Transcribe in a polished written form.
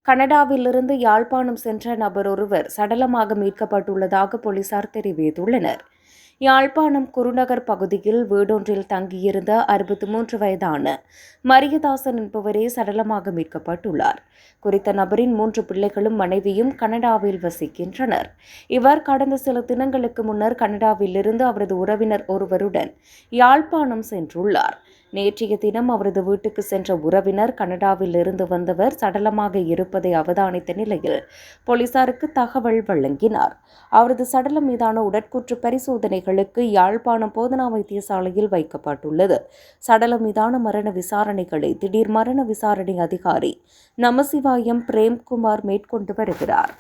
கனடாவிலிருந்து யாழ்ப்பாணம் சென்ற நபர் ஒருவர் சடலமாக மீட்கப்பட்டுள்ளதாக போலீசார் தெரிவித்துள்ளனர். யாழ்ப்பாணம் குருநகர் பகுதியில் வீடொன்றில் தங்கியிருந்த 63 வயதான மரியதாசன் என்பவரே சடலமாக மீட்கப்பட்டுள்ளார். குறித்த நபரின் 3 பிள்ளைகளும் மனைவியும் கனடாவில் வசிக்கின்றனர். இவர் கடந்த சில தினங்களுக்கு முன்னர் கனடாவிலிருந்து அவரது உறவினர் ஒருவருடன் யாழ்ப்பாணம் சென்றுள்ளார். நேற்றைய தினம் அவரது வீட்டுக்கு சென்ற உறவினர் கனடாவில் இருந்து வந்தவர் சடலமாக இருப்பதை அவதானித்த நிலையில் போலீசாருக்கு தகவல் வழங்கினார். அவரது சடலம் மீதான உடற்கூற்று பரிசோதனைகளுக்கு யாழ்ப்பாணம் போதனா வைத்தியசாலையில் வைக்கப்பட்டுள்ளது. சடலம் மீதான மரண விசாரணைகளை திடீர் மரண விசாரணை அதிகாரி நமசிவாயம் பிரேம்குமார் மேற்கொண்டு வருகிறார்.